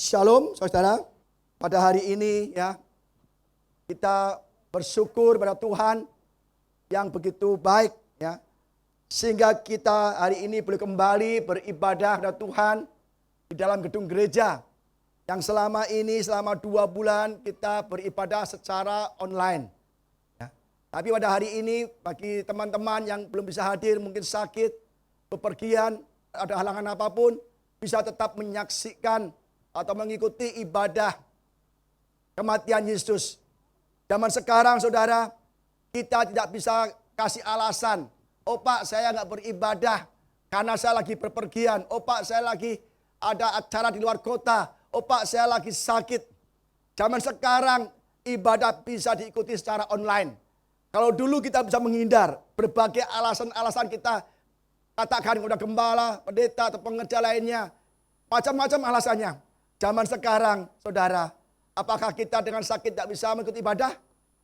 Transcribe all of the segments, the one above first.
Shalom saudara, pada hari ini ya kita bersyukur pada Tuhan yang begitu baik ya. Sehingga kita hari ini boleh kembali beribadah kepada Tuhan di dalam gedung gereja. Yang selama ini selama 2 bulan kita beribadah secara online. Ya. Tapi pada hari ini bagi teman-teman yang belum bisa hadir, mungkin sakit, bepergian, ada halangan apapun, bisa tetap menyaksikan atau mengikuti ibadah kematian Yesus. Zaman sekarang saudara, kita tidak bisa kasih alasan, oh Pak saya nggak beribadah karena saya lagi berpergian, oh Pak saya lagi ada acara di luar kota, oh Pak saya lagi sakit. Zaman sekarang ibadah bisa diikuti secara online. Kalau dulu kita bisa menghindar berbagai alasan-alasan kita, katakan kepada gembala, pendeta atau pengerja lainnya, macam-macam alasannya. Zaman sekarang, saudara, apakah kita dengan sakit tidak bisa mengikuti ibadah?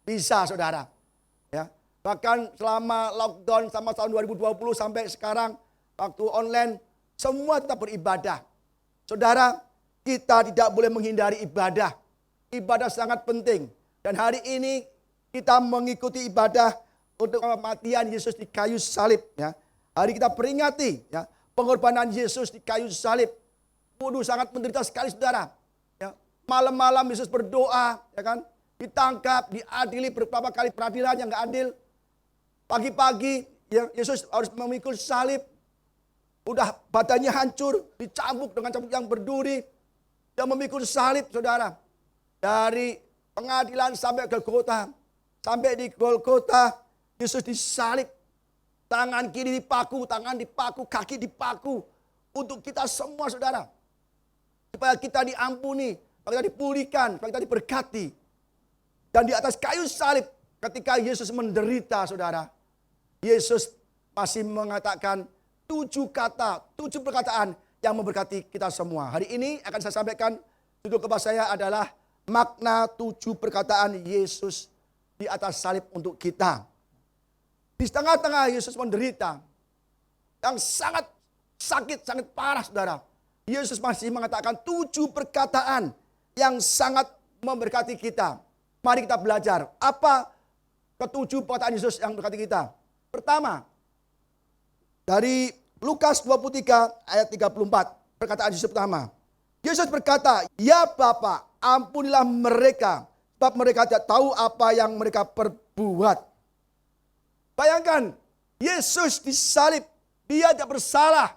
Bisa, saudara. Ya. Bahkan selama lockdown sama tahun 2020 sampai sekarang, waktu online, semua tetap beribadah. Saudara, kita tidak boleh menghindari ibadah. Ibadah sangat penting. Dan hari ini kita mengikuti ibadah untuk kematian Yesus di kayu salib. Ya. Hari kita peringati ya, pengorbanan Yesus di kayu salib. Waduh, sangat menderita sekali saudara. Ya, malam-malam Yesus berdoa, ya kan? Ditangkap, diadili beberapa kali peradilan yang nggak adil. Pagi-pagi ya, Yesus harus memikul salib. Udah badannya hancur, dicambuk dengan cambuk yang berduri. Dia memikul salib saudara. Dari pengadilan sampai ke Golgota. Sampai di Golgota, Yesus disalib. Tangan kiri dipaku, tangan dipaku, kaki dipaku. Untuk kita semua saudara. Supaya kita diampuni, supaya kita dipulihkan, supaya kita diberkati. Dan di atas kayu salib ketika Yesus menderita saudara. Yesus masih mengatakan 7 kata, 7 perkataan yang memberkati kita semua. Hari ini akan saya sampaikan, judul khotbah saya adalah makna 7 perkataan Yesus di atas salib untuk kita. Di tengah-tengah Yesus menderita, yang sangat sakit, sangat parah saudara. Yesus masih mengatakan 7 perkataan yang sangat memberkati kita. Mari kita belajar. Apa ke-7 perkataan Yesus yang memberkati kita? Pertama, dari Lukas 23 ayat 34. Perkataan Yesus pertama. Yesus berkata, ya Bapa, ampunilah mereka, sebab mereka tidak tahu apa yang mereka perbuat. Bayangkan, Yesus disalib, dia tidak bersalah.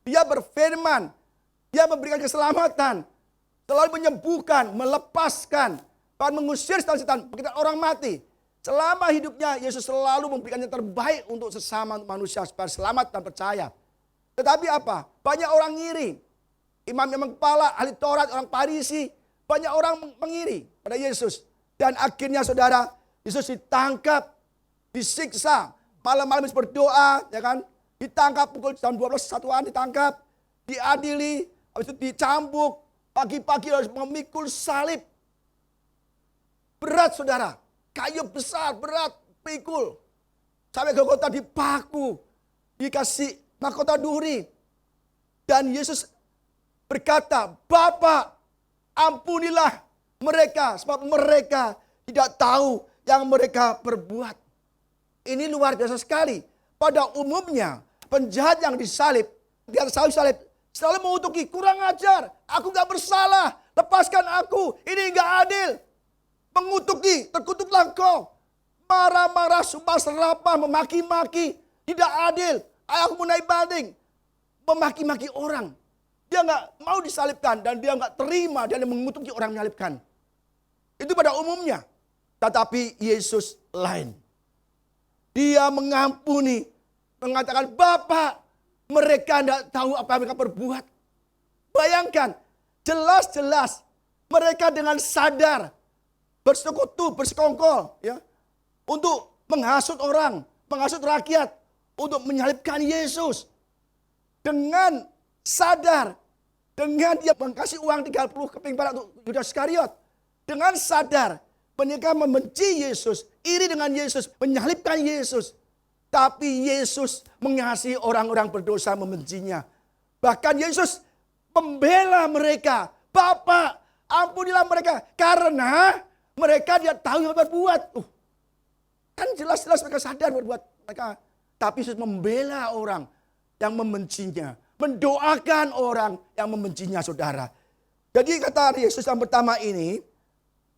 Dia berfirman, dia memberikan keselamatan, selalu menyembuhkan, melepaskan, bahkan mengusir setan-setan, bangkitkan orang mati. Selama hidupnya Yesus selalu memberikan yang terbaik untuk sesama manusia supaya selamat dan percaya. Tetapi apa? Banyak orang ngiri. Imam-imam kepala, ahli Taurat, orang Farisi, banyak orang mengiri pada Yesus. Dan akhirnya saudara, Yesus ditangkap, disiksa, malam-malam Yesus berdoa, ya kan? Ditangkap pukul jam 12-1-an ditangkap, diadili, habis itu dicambuk, pagi-pagi harus memikul salib. Berat saudara, kayu besar, berat, pikul. Sampai Golgota dipaku, dikasih mahkota duri. Dan Yesus berkata, Bapa, ampunilah mereka, sebab mereka tidak tahu yang mereka perbuat. Ini luar biasa sekali. Pada umumnya, penjahat yang disalib, di atas kayu salib, selalu mengutuki, kurang ajar, aku gak bersalah, lepaskan aku, ini gak adil. Mengutuki, terkutuklah engkau. Marah-marah, sumpah serapah, memaki-maki, tidak adil. Aku mau naik banding. Memaki-maki orang. Dia gak mau disalibkan dan dia gak terima, dia mengutuki orang menyalibkan. Itu pada umumnya. Tetapi Yesus lain. Dia mengampuni, mengatakan, Bapak, mereka tidak tahu apa yang mereka perbuat. Bayangkan, jelas-jelas mereka dengan sadar bersekutu, bersekongkol, ya, untuk menghasut orang, menghasut rakyat, untuk menyalibkan Yesus. Dengan sadar, dengan dia mengkasih uang 30 keping perak untuk Yudas Iskariot. Dengan sadar, mereka membenci Yesus, iri dengan Yesus, menyalibkan Yesus. Tapi Yesus mengasihi orang-orang berdosa membencinya. Bahkan Yesus membela mereka, Bapa, ampunilah mereka. Karena mereka dia tahu yang berbuat. Kan jelas-jelas mereka sadar berbuat mereka. Tapi Yesus membela orang yang membencinya. Mendoakan orang yang membencinya, saudara. Jadi kata Yesus yang pertama ini,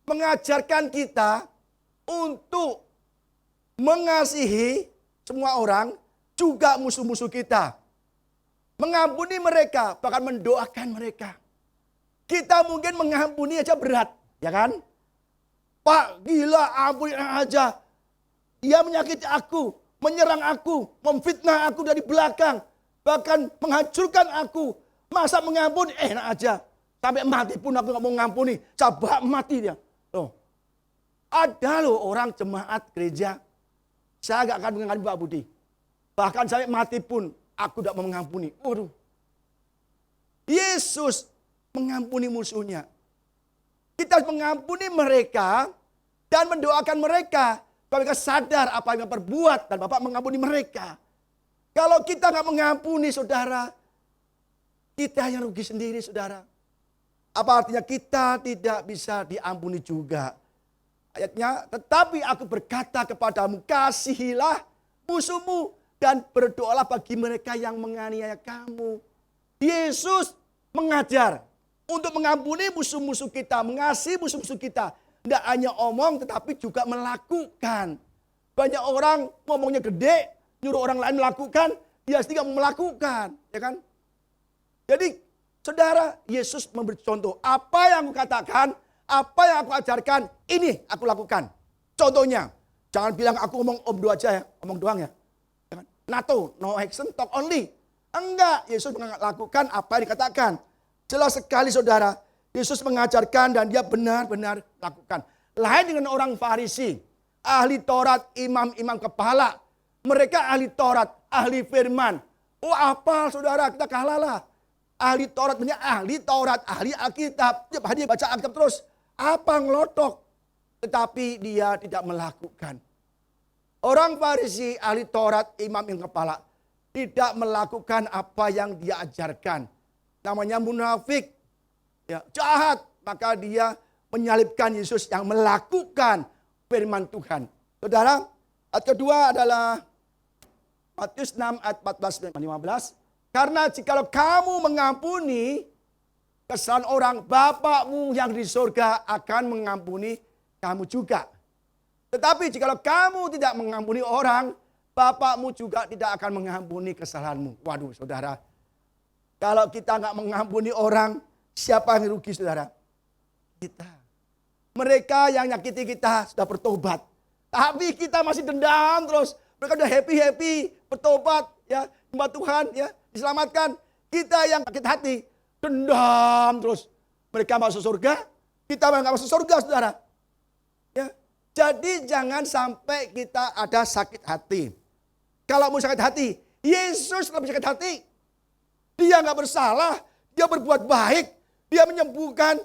mengajarkan kita untuk mengasihi semua orang, juga musuh-musuh kita. Mengampuni mereka, bahkan mendoakan mereka. Kita mungkin mengampuni aja berat, ya kan? Pak, gila, ampuni aja. Dia menyakiti aku, menyerang aku, memfitnah aku dari belakang. Bahkan menghancurkan aku. Masa mengampuni, enak aja. Sampai mati pun aku gak mau mengampuni. Coba mati dia. Ada loh orang jemaat gereja. Saya gak akan mengampuni Pak Budi. Bahkan sampai mati pun aku tidak mau mengampuni. Waduh. Yesus mengampuni musuhnya. Kita harus mengampuni mereka dan mendoakan mereka. Kalau mereka sadar apa yang mereka perbuat dan Bapak mengampuni mereka. Kalau kita nggak mengampuni saudara, kita yang rugi sendiri saudara. Apa artinya kita tidak bisa diampuni juga? Ayatnya, tetapi aku berkata kepadamu, kasihilah musuhmu dan berdoalah bagi mereka yang menganiaya kamu. Yesus mengajar untuk mengampuni musuh-musuh kita, mengasihi musuh-musuh kita. Tidak hanya omong tetapi juga melakukan. Banyak orang ngomongnya gede, nyuruh orang lain melakukan, dia sendiri tidak melakukan. Ya kan? Jadi saudara, Yesus memberi contoh. Apa yang aku katakan, apa yang aku ajarkan, ini aku lakukan. Contohnya, jangan bilang aku ngomong omdo aja ya, omong doang ya. NATO, no action, talk only. Enggak, Yesus melakukan apa yang dikatakan. Jelas sekali saudara, Yesus mengajarkan dan dia benar-benar lakukan. Lain dengan orang Farisi, ahli Taurat, imam-imam kepala. Mereka ahli Taurat, ahli firman. Oh apa saudara, kita kalah lah. Ahli Taurat, punya ahli Taurat, ahli Alkitab. Tiap hari dia baca Alkitab terus. Apa ngelotok. Tetapi dia tidak melakukan. Orang Farisi, ahli Taurat, imam yang kepala. Tidak melakukan apa yang dia ajarkan. Namanya munafik. Ya, jahat. Maka dia menyalibkan Yesus yang melakukan firman Tuhan. Saudara, ayat kedua adalah Matius 6 ayat 14 dan 15. Karena jikalau kamu mengampuni kesalahan orang, Bapakmu yang di surga akan mengampuni kamu juga. Tetapi jikalau kamu tidak mengampuni orang, Bapakmu juga tidak akan mengampuni kesalahanmu. Waduh saudara, kalau kita nggak mengampuni orang, siapa yang rugi saudara? Kita. Mereka yang nyakiti kita sudah bertobat. Tapi kita masih dendam terus. Mereka udah happy-happy, bertobat, ya, nyembah Tuhan, ya, diselamatkan. Kita yang sakit hati, dendam terus. Mereka masuk surga, kita nggak masuk surga saudara. Ya. Jadi jangan sampai kita ada sakit hati. Kalau mau sakit hati, Yesus lebih sakit hati. Dia nggak bersalah, dia berbuat baik, dia menyembuhkan,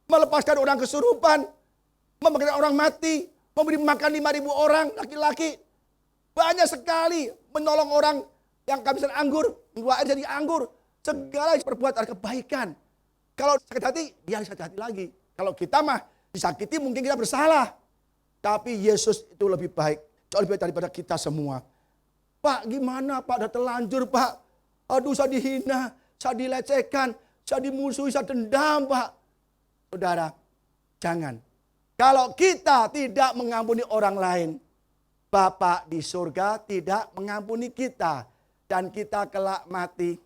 melepaskan orang kesurupan, membangkitkan orang mati, memberi makan 5.000 orang laki-laki. Banyak sekali menolong orang yang kehabisan anggur, membuat air jadi anggur. Segala perbuat ada kebaikan. Kalau sakit hati, dia sakit hati lagi. Kalau kita mah disakiti mungkin kita bersalah. Tapi Yesus itu lebih baik. Jauh lebih baik daripada kita semua. Pak gimana Pak, udah terlanjur Pak. Aduh saya dihina, saya dilecehkan, saya dimusuhi, saya dendam Pak. Saudara, jangan. Kalau kita tidak mengampuni orang lain, Bapa di surga tidak mengampuni kita. Dan kita kelak mati,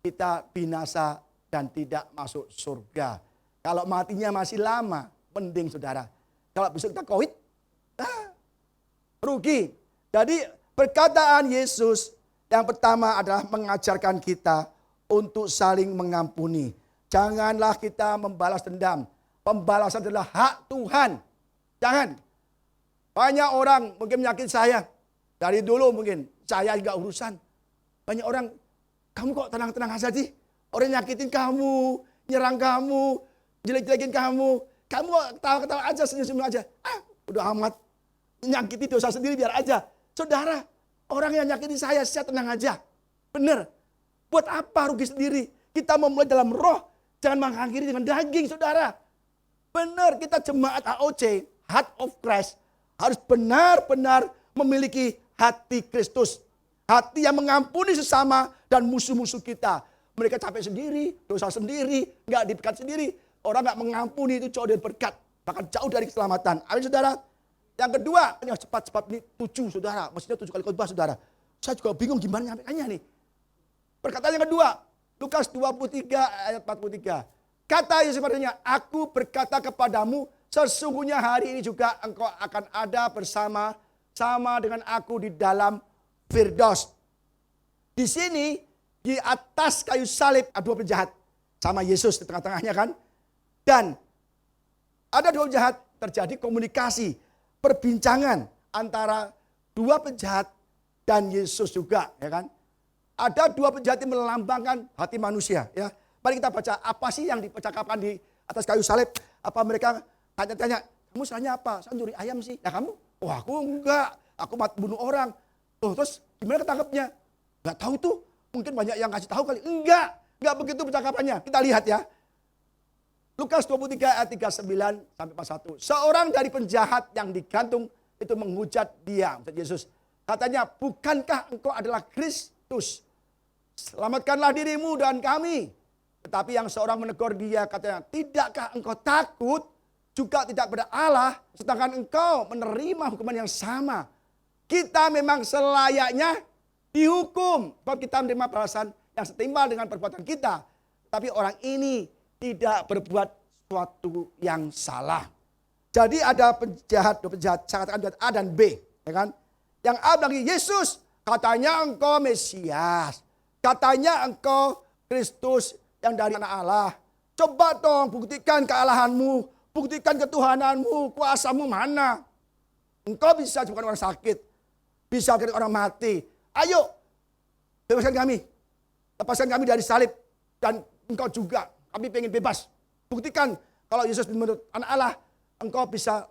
kita binasa dan tidak masuk surga. Kalau matinya masih lama, mending saudara. Kalau besok kita COVID, rugi. Jadi perkataan Yesus yang pertama adalah mengajarkan kita untuk saling mengampuni. Janganlah kita membalas dendam. Pembalasan adalah hak Tuhan. Jangan. Banyak orang mungkin menyakiti saya. Dari dulu mungkin saya juga urusan. Banyak orang, kamu kok tenang-tenang aja sih? Orang nyakitin kamu, nyerang kamu, jelek-jelekin kamu. Kamu kok ketawa-ketawa aja, senyum-senyum aja. Udah amat. Nyakiti dosa sendiri biar aja. Saudara, orang yang nyakitin saya tenang aja. Bener. Buat apa rugi sendiri? Kita memulai dalam roh. Jangan mengakhiri dengan daging, saudara. Benar, kita jemaat AOC, Heart of Christ, harus benar-benar memiliki hati Kristus. Hati yang mengampuni sesama dan musuh-musuh kita. Mereka capek sendiri, dosa sendiri, nggak diberkat sendiri. Orang nggak mengampuni itu jauh dari berkat, bahkan jauh dari keselamatan. Amin, saudara. Yang kedua, yang cepat-cepat ini 7, saudara. Maksudnya 7 kali khotbah, saudara. Saya juga bingung gimana nyampaikannya nih. Perkataan yang kedua, Lukas 23 ayat 43. Kata Yesus padanya, aku berkata kepadamu, sesungguhnya hari ini juga engkau akan ada sama dengan aku di dalam Firdaus. Di sini, di atas kayu salib ada 2 penjahat. Sama Yesus di tengah-tengahnya kan. Dan ada 2 penjahat, terjadi komunikasi, perbincangan antara 2 penjahat dan Yesus juga, ya kan. Ada 2 penjahat yang melambangkan hati manusia, ya. Mari kita baca apa sih yang dipercakapkan di atas kayu salib. Apa mereka tanya-tanya, kamu salahnya apa? Saya nyuri ayam sih. Ya kamu? Wah, aku enggak. Aku bunuh orang. Oh, terus gimana ketangkepnya? Enggak tahu tuh. Mungkin banyak yang kasih tahu kali. Enggak begitu percakapannya. Kita lihat ya. Lukas 23 ayat 39 sampai 41. Seorang dari penjahat yang digantung itu menghujat dia, Yesus. Katanya, bukankah engkau adalah Kristus? Selamatkanlah dirimu dan kami. Tetapi yang seorang menegur dia katanya, tidakkah engkau takut juga tidak kepada Allah, sedangkan engkau menerima hukuman yang sama. Kita memang selayaknya dihukum, sebab kita menerima balasan yang setimpal dengan perbuatan kita. Tapi orang ini tidak berbuat sesuatu yang salah. Jadi ada penjahat, 2 penjahat, saya katakan penjahat A dan B, ya kan? Yang A bilang, Yesus, katanya engkau Mesias. Katanya engkau Kristus yang dari anak Allah. Coba dong buktikan kealahanmu, buktikan ketuhananmu, kuasamu mana. Engkau bisa sembuhkan orang sakit, bisa bangkitkan orang mati. Ayo, bebaskan kami. Lepaskan kami dari salib. Dan engkau juga, kami pengen bebas. Buktikan kalau Yesus menurut anak Allah, engkau bisa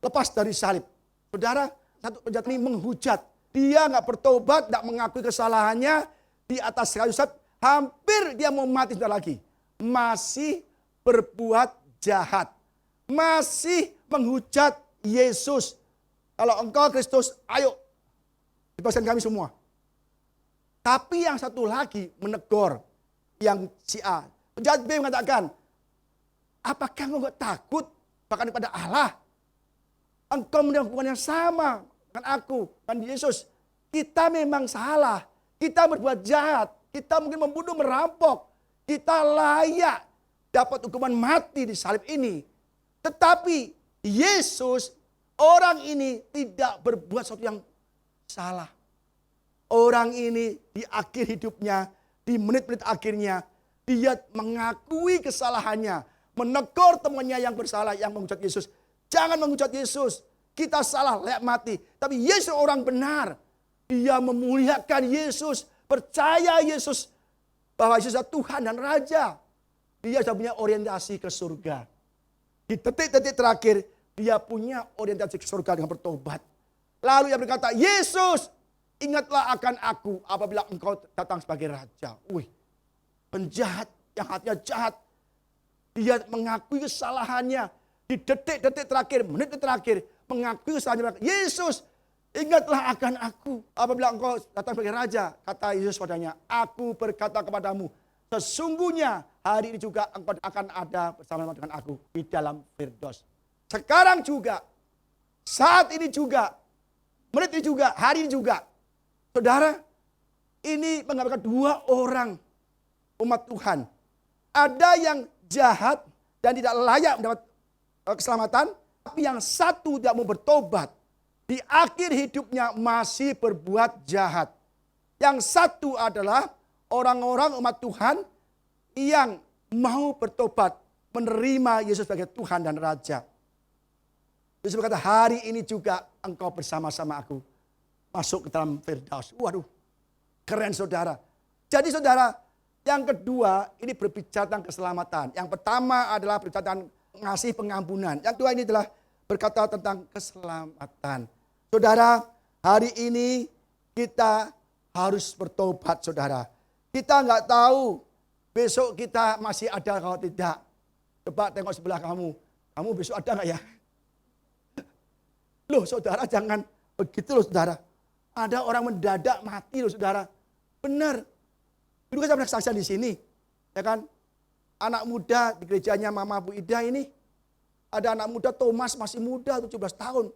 lepas dari salib. Saudara, satu penjahat ini menghujat. Dia nggak bertobat, nggak mengakui kesalahannya di atas kayu salib. Hampir dia mau mati sebentar lagi. Masih berbuat jahat. Masih menghujat Yesus. Kalau engkau Kristus, ayo bebaskan kami semua. Tapi yang satu lagi menegur yang si A. Penjahat B mengatakan, apakah engkau nggak takut bahkan kepada Allah? Engkau menerima hukuman yang sama dengan aku dan Yesus. Kita memang salah. Kita berbuat jahat. Kita mungkin membunuh, merampok. Kita layak dapat hukuman mati di salib ini. Tetapi Yesus, orang ini tidak berbuat sesuatu yang salah. Orang ini di akhir hidupnya, di menit-menit akhirnya, dia mengakui kesalahannya. Menegur temannya yang bersalah, yang menghujat Yesus. Jangan menghujat Yesus. Kita salah, layak mati. Tapi Yesus orang benar. Dia memuliakan Yesus. Percaya Yesus bahwa Yesus adalah Tuhan dan Raja. Dia sudah punya orientasi ke surga. Di detik-detik terakhir, dia punya orientasi ke surga dengan bertobat. Lalu dia berkata, Yesus, ingatlah akan aku apabila engkau datang sebagai Raja. Wih, penjahat yang hatinya jahat. Dia mengakui kesalahannya. Di detik-detik terakhir, menit terakhir, mengakui kesalahannya. Yesus, ingatlah akan aku apabila engkau datang sebagai Raja. Kata Yesus padanya, aku berkata kepadamu, sesungguhnya hari ini juga engkau akan ada bersama dengan aku di dalam Firdaus. Sekarang juga, saat ini juga, menit ini juga, hari ini juga. Saudara, ini menggambarkan 2 orang umat Tuhan. Ada yang jahat dan tidak layak mendapat keselamatan, tapi yang satu tidak mau bertobat. Di akhir hidupnya masih berbuat jahat. Yang satu adalah orang-orang umat Tuhan yang mau bertobat, menerima Yesus sebagai Tuhan dan Raja. Yesus berkata, hari ini juga engkau bersama-sama aku masuk ke dalam Firdaus. Waduh, keren saudara. Jadi saudara, yang kedua ini berbicara tentang keselamatan. Yang pertama adalah berbicara tentang ngasih pengampunan. Yang kedua ini adalah berkata tentang keselamatan. Saudara, hari ini kita harus bertobat, saudara. Kita nggak tahu besok kita masih ada kalau tidak. Coba tengok sebelah kamu. Kamu besok ada nggak ya? Loh saudara, jangan begitu loh saudara. Ada orang mendadak mati loh saudara. Benar. Dulu kan saya pernah kesaksian di sini. Ya kan? Anak muda di gerejanya Mama Bu Ida ini. Ada anak muda Thomas masih muda 17 tahun.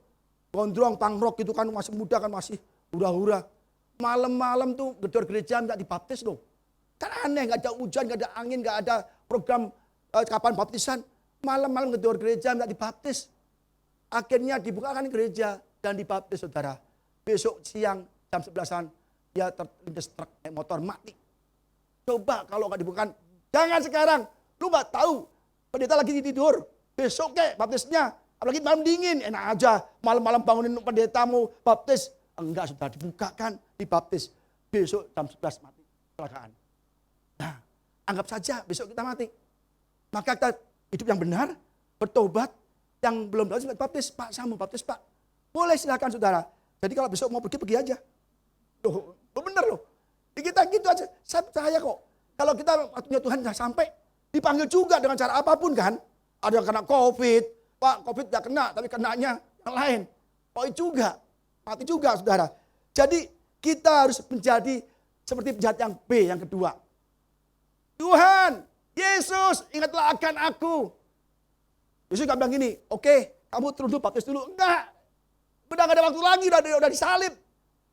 Gondrong pangrok gitu kan masih muda kan masih hura-hura. Malam-malam tuh gedor gereja minta dibaptis loh. Kan aneh, gak ada hujan, gak ada angin, gak ada program kapan baptisan. Malam-malam gedor gereja minta dibaptis. Akhirnya dibukakan gereja dan dibaptis saudara. Besok siang jam 11-an dia terlindas truk motor mati. Coba kalau gak dibukakan, jangan sekarang. Lu gak tahu pendeta lagi tidur. Besok kek baptisnya. Apalagi malam dingin, enak aja. Malam-malam bangunin pendeta mau baptis. Enggak sudah dibukakan, dibaptis. Besok jam 11 mati. Kecelakaan. Nah, anggap saja besok kita mati. Maka kita hidup yang benar, bertobat. Yang belum tahu baptis, Pak saya mau baptis Pak. Boleh silakan saudara. Jadi kalau besok mau pergi aja. Loh, bener loh. Di kita gitu aja, saya percaya kok. Kalau kita waktunya Tuhan sudah sampai, dipanggil juga dengan cara apapun kan. Ada yang kena COVID, Pak COVID tidak kena, tapi kenanya yang lain. Mati juga saudara. Jadi kita harus menjadi seperti penjahat yang B, yang kedua. Tuhan, Yesus ingatlah akan aku. Yesus gak bilang gini, oke, kamu turun dulu baptis dulu. Enggak, udah gak ada waktu lagi, udah disalib.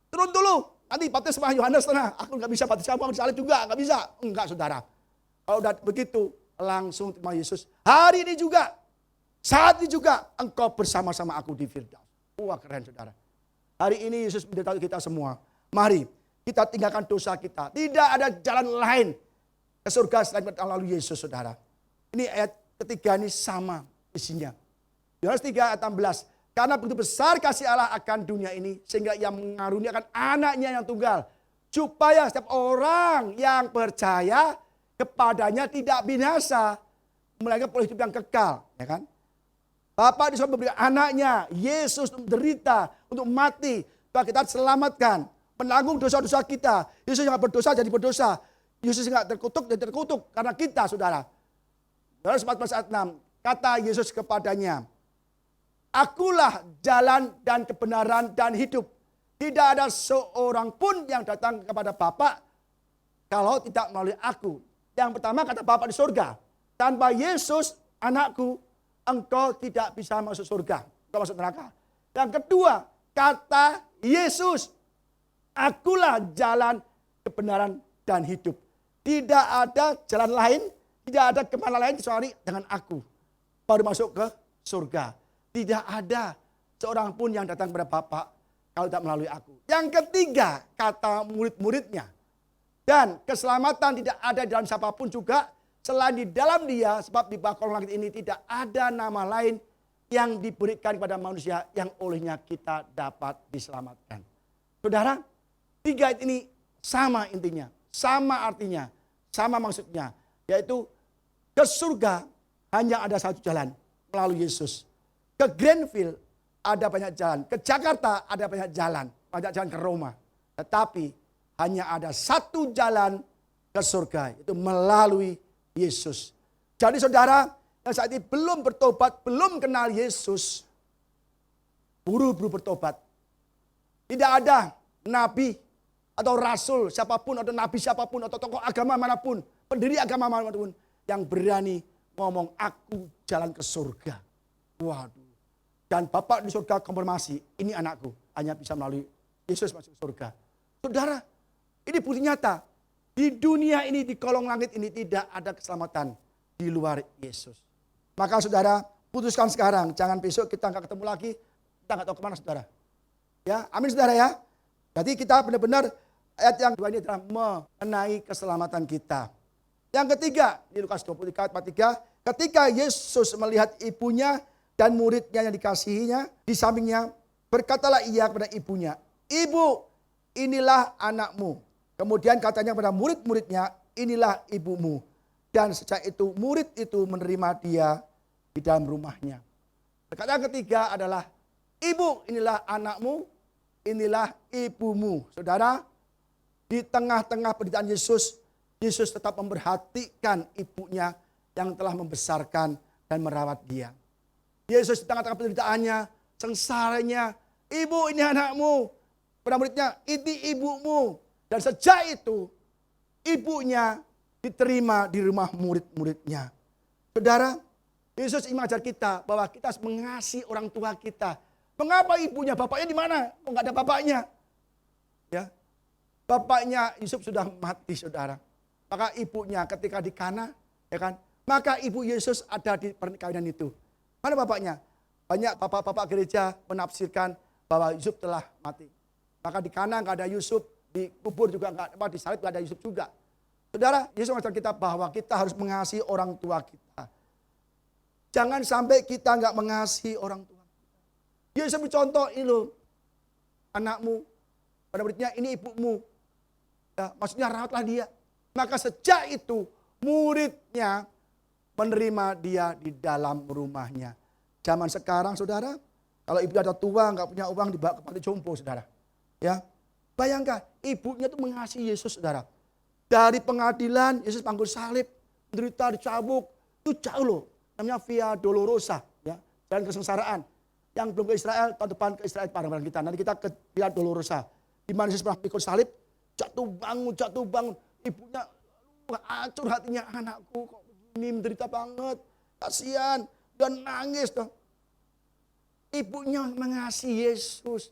Turun dulu, nanti baptis sama Yohanes sana. Aku gak bisa baptis kamu disalib juga, gak bisa. Enggak saudara, kalau udah begitu langsung terima Yesus. Hari ini juga, saat ini juga engkau bersama-sama aku di Firdaus. Wah keren saudara. Hari ini Yesus memberitahu kita semua. Mari kita tinggalkan dosa kita. Tidak ada jalan lain ke surga selain melalui Yesus saudara. Ini ayat ketiga ini sama isinya. Yohanes 3 ayat 16. Karena begitu besar kasih Allah akan dunia ini. Sehingga ia mengaruniakan anaknya yang tunggal. Supaya setiap orang yang percaya kepadanya tidak binasa. Melainkan perlu hidup yang kekal. Ya kan? Bapak disuruh memberi anaknya, Yesus untuk menderita, untuk mati, supaya kita selamatkan, menanggung dosa-dosa kita. Yesus yang berdosa jadi berdosa. Yesus yang terkutuk jadi terkutuk karena kita saudara. Yohanes 14 ayat 6, kata Yesus kepadanya, Akulah jalan dan kebenaran dan hidup. Tidak ada seorang pun yang datang kepada Bapa kalau tidak melalui aku. Yang pertama kata Bapa di surga, tanpa Yesus anakku, engkau tidak bisa masuk surga, engkau masuk neraka. Yang kedua, kata Yesus, akulah jalan, kebenaran, dan hidup. Tidak ada jalan lain, tidak ada kemana lain kecuali dengan aku. Baru masuk ke surga. Tidak ada seorang pun yang datang kepada Bapa kalau tidak melalui aku. Yang ketiga, kata murid-muridnya. Dan keselamatan tidak ada di dalam siapapun juga, selain di dalam dia, sebab di bawah kolong langit ini tidak ada nama lain yang diberikan kepada manusia yang olehnya kita dapat diselamatkan. Saudara, tiga ini sama intinya, sama artinya, sama maksudnya. Yaitu ke surga hanya ada satu jalan, melalui Yesus. Ke Greenfield ada banyak jalan, ke Jakarta ada banyak jalan ke Roma. Tetapi hanya ada satu jalan ke surga, itu melalui Yesus. Jadi saudara yang saat ini belum bertobat, belum kenal Yesus, buru-buru bertobat. Tidak ada nabi atau rasul siapapun atau nabi siapapun atau tokoh agama manapun, pendiri agama manapun yang berani ngomong aku jalan ke surga. Waduh. Dan Bapak di surga konfirmasi, ini anakku, hanya bisa melalui Yesus masuk ke surga. Saudara, ini bukti nyata. Di dunia ini, di kolong langit ini tidak ada keselamatan di luar Yesus. Maka saudara, putuskan sekarang. Jangan besok kita nggak ketemu lagi. Kita nggak tahu kemana saudara. Ya, amin saudara ya. Jadi kita benar-benar ayat yang kedua ini adalah mengenai keselamatan kita. Yang ketiga, di Lukas 23 ayat 43. Ketika Yesus melihat ibunya dan muridnya yang dikasihinya di sampingnya, berkatalah ia kepada ibunya, Ibu, inilah anakmu. Kemudian katanya kepada murid-muridnya, inilah ibumu. Dan sejak itu murid itu menerima dia di dalam rumahnya. Perkataan ketiga adalah, Ibu inilah anakmu, inilah ibumu. Saudara, di tengah-tengah penderitaan Yesus, Yesus tetap memperhatikan ibunya yang telah membesarkan dan merawat dia. Yesus di tengah-tengah penderitaannya, sengsaranya, ibu ini anakmu. Para muridnya, ini ibumu. Dan sejak itu, ibunya diterima di rumah murid-muridnya. Saudara, Yesus ingin mengajar kita bahwa kita harus mengasihi orang tua kita. Mengapa ibunya, bapaknya di mana? Kok nggak ada bapaknya? Ya, bapaknya Yusuf sudah mati, saudara. Maka ibunya ketika di Kana, ya kan? Maka ibu Yesus ada di pernikahan itu. Mana bapaknya? Banyak bapak-bapak gereja menafsirkan bahwa Yusuf telah mati. Maka di Kana nggak ada Yusuf, di kubur juga nggak, di salib nggak ada Yusuf juga. Saudara, Yesus mengajar kita bahwa kita harus mengasihi orang tua kita. Jangan sampai kita nggak mengasihi orang tua. Yesus contoh ini loh, anakmu, pada muridnya ini ibumu. Ya, maksudnya rawatlah dia. Maka sejak itu muridnya menerima dia di dalam rumahnya. Zaman sekarang saudara, kalau ibu ada tua nggak punya uang dibawa ke panti jompo saudara. Ya, bayangkan ibunya itu mengasihi Yesus saudara. Dari pengadilan Yesus panggul salib, menderita, dicabuk, itu jauh loh. Namanya Via Dolorosa, ya, jalan kesengsaraan. Yang belum ke Israel, tahun depan ke Israel bareng-bareng kita. Nanti kita ke Via Dolorosa. Di mana Yesus pernah pikul salib, jatuh bangun. Ibunya hancur hatinya, anakku kok begini menderita banget, kasihan, dan nangis dong. Ibunya mengasihi Yesus.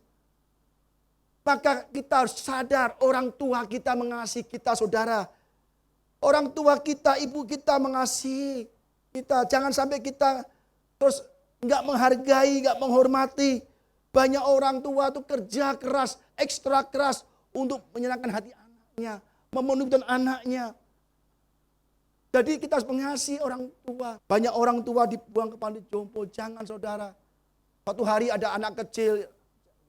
Maka kita harus sadar orang tua kita mengasihi kita saudara. Orang tua kita, ibu kita mengasihi kita. Jangan sampai kita terus nggak menghargai, nggak menghormati. Banyak orang tua tuh kerja keras, ekstra keras untuk menyenangkan hati anaknya, memenuhi anaknya. Jadi kita harus mengasihi orang tua. Banyak orang tua dibuang ke panti jompo. Jangan saudara. Suatu hari ada anak kecil,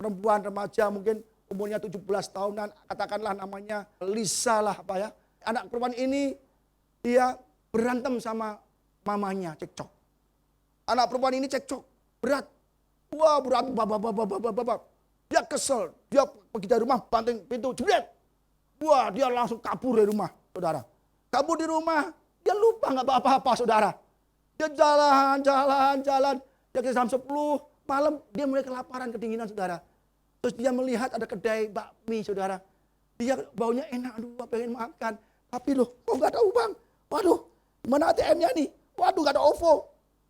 perempuan remaja mungkin umurnya 17 tahunan, katakanlah namanya Lisa lah apa ya. Anak perempuan ini dia berantem sama mamanya, cekcok. Anak perempuan ini cekcok, berat. Wah, berat, babak. Dia kesel, dia pergi dari rumah, banting pintu, jebret. Wah, dia langsung kabur dari rumah, saudara. Kabur di rumah, dia lupa nggak apa-apa, saudara. Dia jalan. Dia ke jam 10 malam, dia mulai kelaparan, kedinginan, saudara. Terus dia melihat ada kedai bakmi, saudara. Dia baunya enak, aduh pengen makan. Tapi loh, kok nggak ada uang? Waduh, mana ATM-nya nih? Waduh, nggak ada OVO,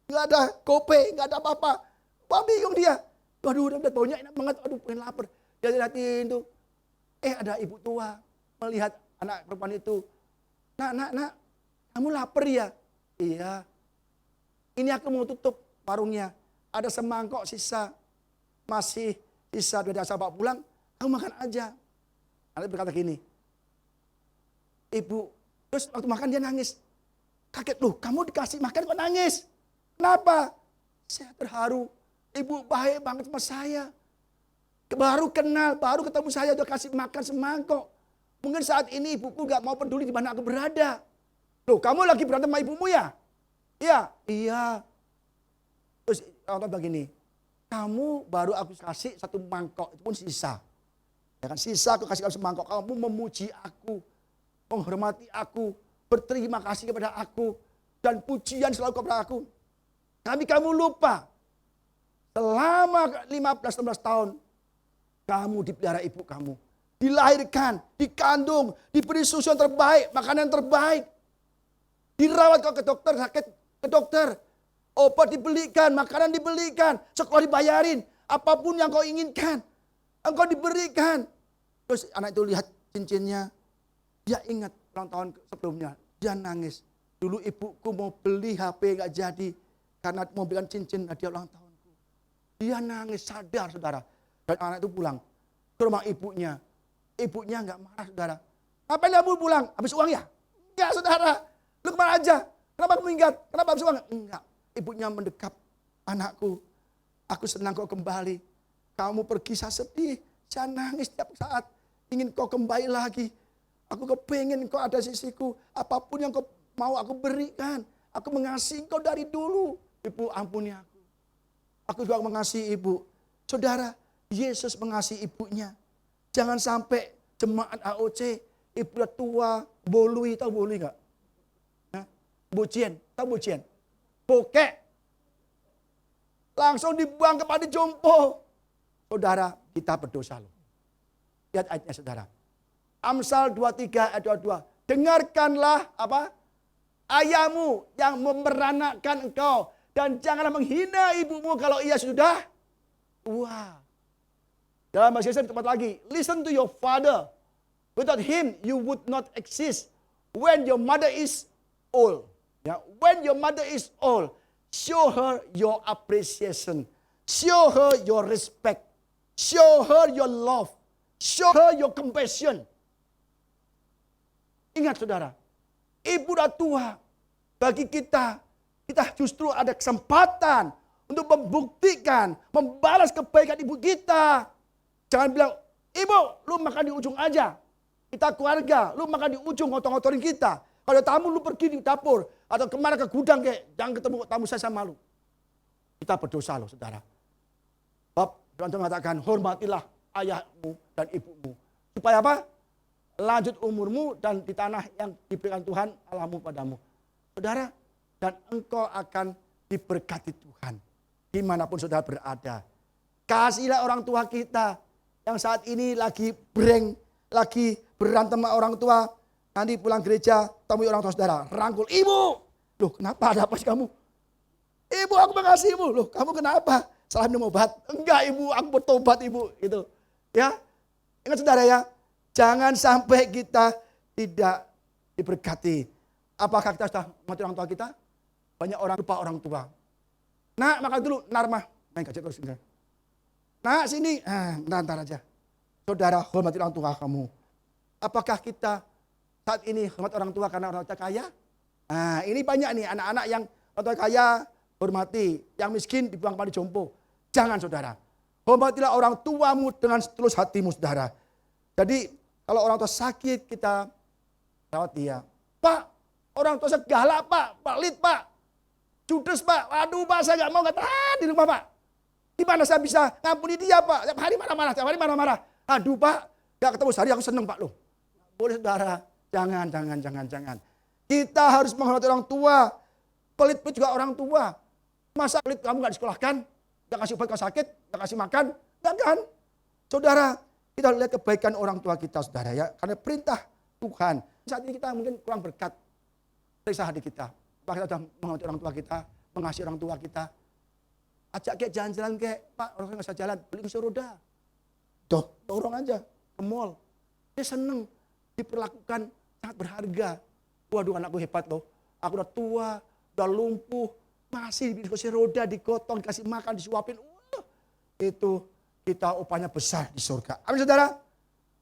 nggak ada GoPay, nggak ada apa-apa. Wah, bingung dia. Waduh, udah baunya enak banget, aduh pengen lapar. Dia lihatin tuh, ada ibu tua melihat anak perempuan itu. Nak, kamu lapar ya? Iya. Ini aku mau tutup warungnya. Ada semangkok sisa, masih sisa dari asal bawa pulang, kamu makan aja. Anak berkata gini, ibu, terus waktu makan dia nangis. Kaget, loh kamu dikasih makan kok nangis? Kenapa? Saya terharu, ibu baik banget sama saya. Baru kenal, baru ketemu saya udah kasih makan semangkok. Mungkin saat ini ibuku gak mau peduli di mana aku berada. Loh kamu lagi berantem sama ibumu ya? Iya. Terus orang begini, kamu baru aku kasih satu mangkok, itu pun sisa. Ya kan, sisa aku kasih kamu semangkok, kamu memuji aku, menghormati aku, berterima kasih kepada aku, dan pujian selalu kepada aku. Tapi kamu lupa, selama 15-16 tahun, kamu dipelihara ibu kamu. Dilahirkan, dikandung, diberi susu yang terbaik, makanan yang terbaik. Dirawat kau ke dokter, sakit ke dokter. Obat dibelikan, makanan dibelikan, sekolah dibayarin, apapun yang kau inginkan, engkau diberikan. Terus anak itu lihat cincinnya, dia ingat ulang tahun sebelumnya, dia nangis. Dulu ibuku mau beli HP gak jadi, karena mau belikan cincin hadiah ulang tahunku. Dia nangis, sadar saudara. Dan anak itu pulang ke rumah ibunya. Ibunya gak marah saudara. Ngapain kamu pulang? Habis uang ya? Enggak saudara, lu kemana aja? Kenapa kamu minggat? Kenapa habis uang? Enggak. Ibunya mendekap, anakku, aku senang kau kembali. Kamu pergi saya sedih, saya nangis setiap saat. Ingin kau kembali lagi. Aku kepengen kau ada sisiku. Apapun yang kau mau aku berikan. Aku mengasihi kau dari dulu. Ibu ampuni aku. Aku juga mengasihi ibu. Saudara, Yesus mengasihi ibunya. Jangan sampai jemaat AOC ibu udah tua, bolui, tahu bolui nggak? Nah, bocien, tahu bocien? Bokek. Langsung dibuang ke panti jompo. Saudara, kita berdosa loh. Lihat ayatnya saudara. Amsal 23 ayat 22. Dengarkanlah apa? Ayahmu yang memeranakkan engkau. Dan janganlah menghina ibumu kalau ia sudah tua. Dalam bahasa Indonesia tempat lagi. Listen to your father. Without him you would not exist. When your mother is old. Ya, when your mother is old. Show her your appreciation. Show her your respect. Show her your love. Show her your compassion. Ingat saudara. Ibu udah tua. Bagi kita justru ada kesempatan untuk membuktikan, membalas kebaikan ibu kita. Jangan bilang, ibu lu makan di ujung aja. Kita keluarga, lu makan di ujung ngotong-ngotorin kita. Kalau tamu lu pergi di dapur. Atau kemana ke gudang kayak, jangan ketemu tamu saya sama lu. Kita berdosa loh saudara. Bab Tuhan mengatakan, hormatilah ayahmu dan ibumu. Supaya apa? Lanjut umurmu dan di tanah yang diberikan Tuhan Allahmu padamu. Saudara, dan engkau akan diberkati Tuhan. Dimanapun saudara berada. Kasihilah orang tua kita yang saat ini lagi lagi berantem sama orang tua. Nanti pulang gereja, temui orang tua saudara. Rangkul, ibu. Loh kenapa, ada apa sih kamu? Ibu aku mengasihi ibu. Loh kamu kenapa? Salah minum obat. Enggak ibu, aku bertobat ibu. Gitu. Ya, ingat saudara ya. Jangan sampai kita tidak diberkati. Apakah kita sudah mati orang tua kita? Banyak orang lupa orang tua. Nak makan dulu, Narma. Main gajah terus. Nak sini, ntar aja. Saudara hormati orang tua kamu. Apakah kita saat ini hormat orang tua karena orang tua kaya? Nah ini banyak nih anak-anak yang orang tua kaya hormati. Yang miskin dibuang panti jompo. Jangan saudara. Hormatilah orang tuamu dengan setulus hatimu saudara. Jadi kalau orang tua sakit kita rawat dia. Pak, orang tua saya galak pak, pelit pak. Judes pak, aduh pak saya gak mau tahan di rumah pak. Gimana saya bisa ngampuni dia pak, tiap hari marah-marah. Aduh pak, gak ketemu sehari aku seneng pak loh. Boleh saudara, jangan. Kita harus menghormati orang tua. Pelit juga orang tua. Masa pelit kamu gak disekolahkan, gak kasih obat kalau sakit, gak kasih makan, gak kan? Saudara, kita lihat kebaikan orang tua kita saudara ya. Karena perintah Tuhan, saat ini kita mungkin kurang berkat dari hati kita. Pak kita sudah menghormati orang tua kita, mengasihi orang tua kita. Ajak kayak jalan-jalan kayak, Pak orang tua nggak bisa jalan, beli kursi roda. Dorong aja ke mall. Dia seneng, diperlakukan sangat berharga. Waduh anakku hebat loh, aku udah tua, udah lumpuh, masih di kursi roda, digotong, dikasih makan, disuapin. Itu kita upahnya besar di surga. Amin saudara.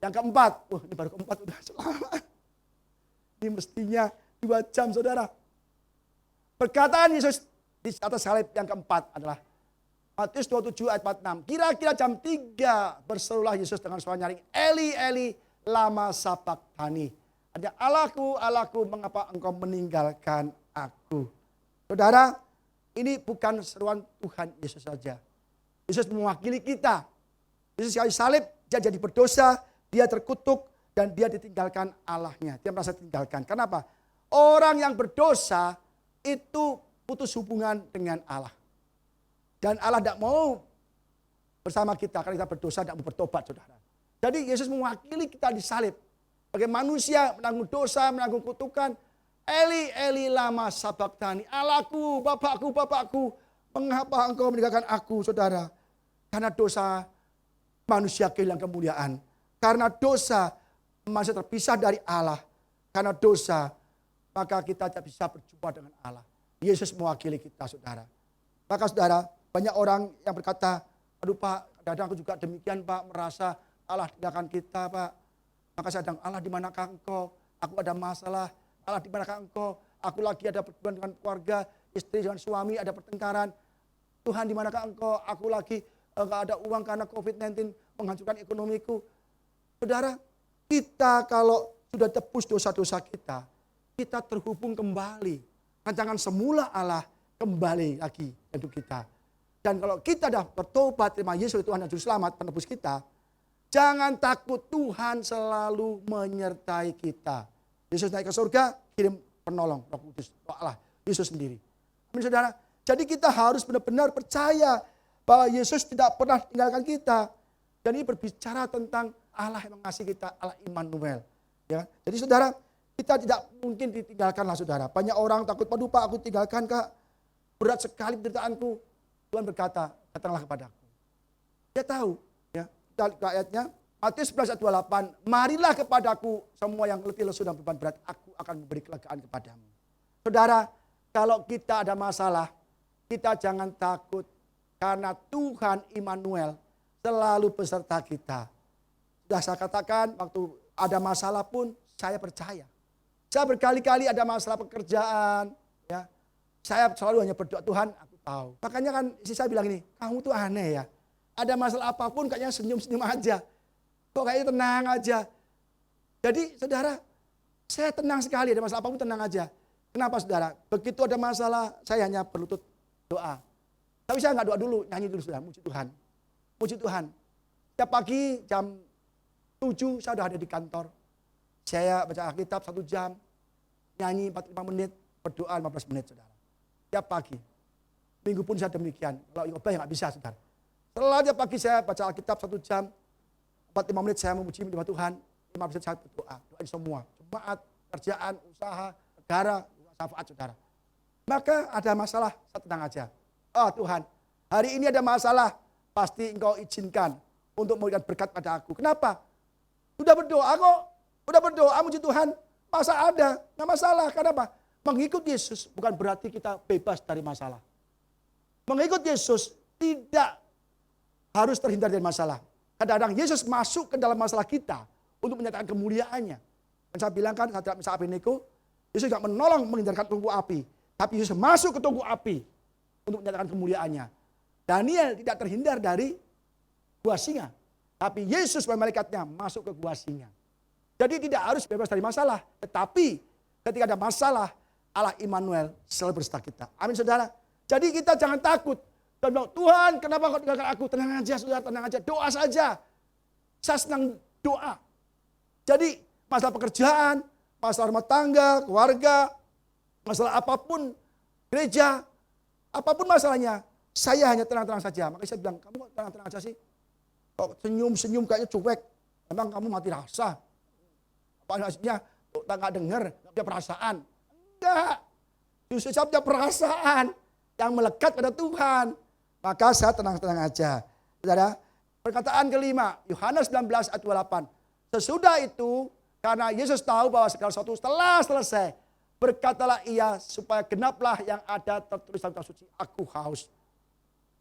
Yang keempat, ini baru keempat udah selamat. Ini mestinya 2 jam saudara. Perkataan Yesus di atas salib yang keempat adalah Matius 27 ayat 46. Kira-kira jam 3 berserulah Yesus dengan suara nyaring. Eli, Eli, lama sabachthani. Ada Allahku, Allahku, mengapa engkau meninggalkan aku? Saudara, ini bukan seruan Tuhan Yesus saja. Yesus mewakili kita. Yesus kali salib, dia jadi berdosa, dia terkutuk, dan dia ditinggalkan Allahnya. Dia merasa ditinggalkan. Kenapa? Orang yang berdosa itu putus hubungan dengan Allah. Dan Allah tidak mau bersama kita karena kita berdosa, tidak mau bertobat saudara. Jadi Yesus mewakili kita di salib. Sebagai manusia menanggung dosa, menanggung kutukan. Eli, Eli, lama sabachthani. Allahku, Bapakku, mengapa engkau meninggalkan aku saudara? Karena dosa manusia kehilangan kemuliaan. Karena dosa manusia terpisah dari Allah. Karena dosa maka kita tidak bisa berjumpa dengan Allah. Yesus mewakili kita saudara. Maka saudara, banyak orang yang berkata, aduh Pak, kadang aku juga demikian Pak, merasa Allah tinggalkan kita Pak. Maka saya bilang, Allah di manakah engkau? Aku ada masalah. Allah di manakah engkau? Aku lagi ada perjuangan dengan keluarga, istri dengan suami, ada pertengkaran. Tuhan di manakah engkau? Aku lagi enggak ada uang karena COVID-19 menghancurkan ekonomiku. Saudara, kita kalau sudah tebus dosa-dosa kita terhubung kembali. Rancangan semula Allah kembali lagi hidup kita. Dan kalau kita dah bertobat, terima Yesus Tuhan dan Juru Selamat, penebus kita, Jangan takut, Tuhan selalu menyertai kita. Yesus naik ke surga, kirim penolong, Roh Kudus, Roh Allah, Yesus sendiri. Amin saudara. Jadi kita harus benar-benar percaya bahwa Yesus tidak pernah tinggalkan kita. Dan ini berbicara tentang Allah yang mengasihi kita, Allah Immanuel. Ya. Jadi saudara, kita tidak mungkin ditinggalkanlah saudara. Banyak orang takut, waduh Pak aku tinggalkan Kak. Berat sekali penderitaanku. Tuhan berkata, datanglah kepadaku. Dia tahu. Ya. Kita lihat ayatnya. Matius 11 ayat 28. Marilah kepadaku semua yang letih lesu dan beban berat. Aku akan memberi kelegaan kepadamu. Saudara, kalau kita ada masalah, kita jangan takut. Karena Tuhan Immanuel selalu beserta kita. Sudah saya katakan waktu ada masalah pun saya percaya. Saya berkali-kali ada masalah pekerjaan. Ya. Saya selalu hanya berdoa, Tuhan aku tahu. Makanya kan istri saya bilang ini, kamu tuh aneh ya. Ada masalah apapun kayaknya senyum-senyum aja. Kok kayaknya tenang aja. Jadi saudara, saya tenang sekali, ada masalah apapun tenang aja. Kenapa saudara? Begitu ada masalah, saya hanya berlutut doa. Tapi saya nggak doa dulu, nyanyi dulu saudara, muji Tuhan. Muji Tuhan. Setiap pagi jam 7 saya sudah ada di kantor. Saya baca Alkitab 1 jam, nyanyi 45 menit, berdoa 15 menit saudara. Setiap pagi. Minggu pun saya demikian. Kalau ibadah nggak bisa saudara. Setelah tiap pagi saya baca Alkitab 1 jam, 45 menit saya memuji menyembah Tuhan, 15 menit saya berdoa. Doain semua. Jemaat, kerjaan, usaha, negara, syafaat saudara. Maka ada masalah, saya tenang aja. Oh Tuhan, hari ini ada masalah, pasti Engkau izinkan untuk memberikan berkat pada aku. Kenapa? Sudah berdoa kok, sudah berdoa muji Tuhan. Masa ada, nggak masalah. Kenapa? Mengikut Yesus bukan berarti kita bebas dari masalah. Mengikut Yesus tidak harus terhindar dari masalah. Kadang-kadang Yesus masuk ke dalam masalah kita untuk menyatakan kemuliaannya. Dan saya bilang kan, saat Meshach Abednego, Yesus tidak menolong menghindarkan tungku api. Tapi Yesus masuk ke tungku api untuk menyatakan kemuliaannya. Daniel tidak terhindar dari gua singa. Tapi Yesus dan malaikatnya masuk ke gua singa. Jadi tidak harus bebas dari masalah. Tetapi ketika ada masalah, Allah Immanuel selalu beserta kita. Amin saudara. Jadi kita jangan takut. Dan bilang, Tuhan kenapa kau tinggalkan aku? Tenang aja saudara, tenang aja. Doa saja. Saya senang doa. Jadi masalah pekerjaan, masalah rumah tangga, keluarga, masalah apapun, gereja, apapun masalahnya, saya hanya tenang-tenang saja. Makanya saya bilang, kamu kok tenang-tenang aja sih? Kok senyum-senyum kayaknya cuek. Emang kamu mati rasa? Apa maksudnya? Tak nggak dengar, nggak punya perasaan. Enggak. Justru saya punya perasaan yang melekat pada Tuhan. Maka saya tenang-tenang aja. Saudara, perkataan kelima, Yohanes 19 ayat 28. Sesudah itu, karena Yesus tahu bahwa segala sesuatu telah selesai, berkatalah ia supaya genaplah yang ada tertulis dalam kitab suci, aku haus.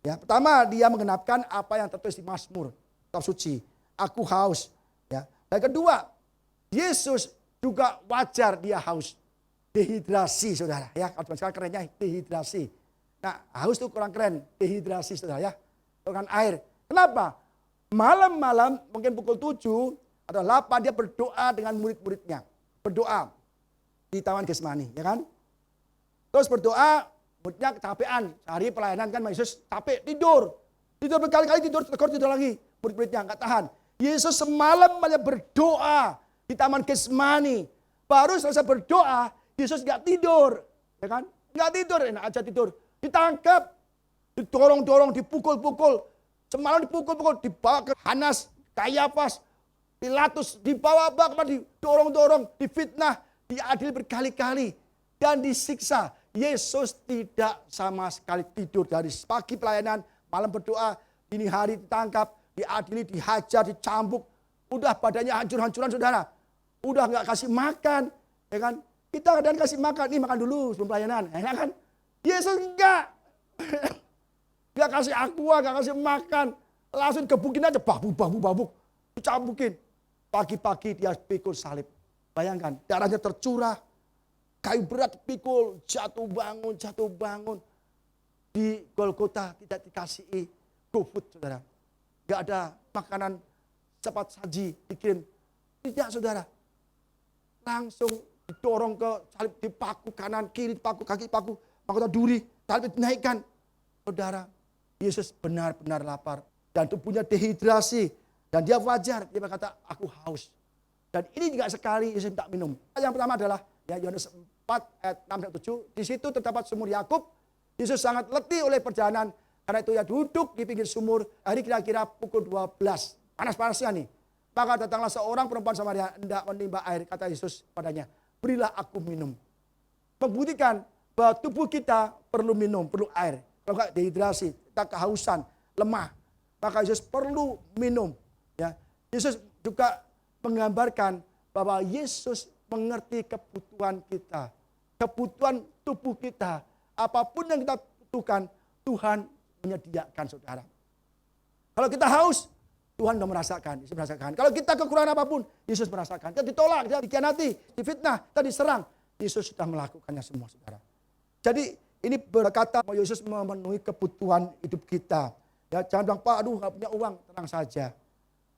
Ya, pertama dia menggenapkan apa yang tertulis di Mazmur, kitab suci, aku haus. Ya. Dan kedua, Yesus juga wajar dia haus. Dehidrasi saudara. Ya, kalau sekarang kerennya dehidrasi. Nah, haus itu kurang keren, dehidrasi saudara ya. Kurang air. Kenapa? Malam-malam mungkin pukul 7 atau 8 dia berdoa dengan murid-muridnya. Berdoa di Taman Getsemani, ya kan? Terus berdoa, muridnya kecapean. Sehari pelayanan kan Yesus capek, tidur. Tidur berkali-kali, tidur lagi. Murid-muridnya nggak tahan. Yesus semalam banyak berdoa di Taman Getsemani. Baru selesai berdoa, Yesus nggak tidur. Ya kan? Nggak tidur, enak aja tidur. Ditangkap, didorong-dorong, dipukul-pukul. Semalam dipukul-pukul, dibawa ke Hanas, Kayafas, Pilatus, dibawa didorong-dorong, difitnah, diadili berkali-kali. Dan disiksa. Yesus tidak sama sekali tidur. Dari pagi pelayanan, malam berdoa, dini hari ditangkap, diadili, dihajar, dicambuk. Udah badannya hancur-hancuran saudara. Udah nggak kasih makan. Ya kan? Kita kadang kasih makan, nih makan dulu sebelum pelayanan. Ya kan? Yesus enggak. Enggak kasih aqua, enggak kasih makan. Langsung gebukin aja, babuk. Dicambukin. Pagi-pagi dia pikul salib. Bayangkan, darahnya tercurah. Kayu berat pikul, jatuh bangun. Di Golgota tidak dikasih GoFood, saudara. Enggak ada makanan cepat saji dikirim. Tidak, saudara. Langsung didorong ke salib, dipaku kanan, kiri, dipaku, kaki, dipaku. Mahkota duri, salib dinaikkan. Saudara, Yesus benar-benar lapar. Dan tubuhnya dehidrasi. Dan dia wajar, dia berkata, aku haus. Dan ini juga sekali Yesus minta minum. Yang pertama adalah ya Yohanes 4 ayat 6 dan 7. Di situ terdapat sumur Yakub. Yesus sangat letih oleh perjalanan. Karena itu ya duduk di pinggir sumur. Hari kira-kira pukul 12. Panas-panasnya nih. Maka datanglah seorang perempuan Samaria hendak menimba air. Kata Yesus padanya, berilah aku minum. Membuktikan bahwa tubuh kita perlu minum, perlu air. Kalau enggak dehidrasi, kita kehausan, lemah. Maka Yesus perlu minum. Ya, Yesus juga menggambarkan bahwa Yesus mengerti kebutuhan kita. Kebutuhan tubuh kita. Apapun yang kita butuhkan, Tuhan menyediakan, saudara. Kalau kita haus, Tuhan sudah merasakan. Yesus merasakan. Kalau kita kekurangan apapun, Yesus merasakan. Kita ditolak, kita dikhianati, difitnah, kita diserang. Yesus sudah melakukannya semua, saudara. Jadi ini berkata bahwa Yesus memenuhi kebutuhan hidup kita. Ya, jangan bilang, Pak, aduh gak punya uang. Tenang saja.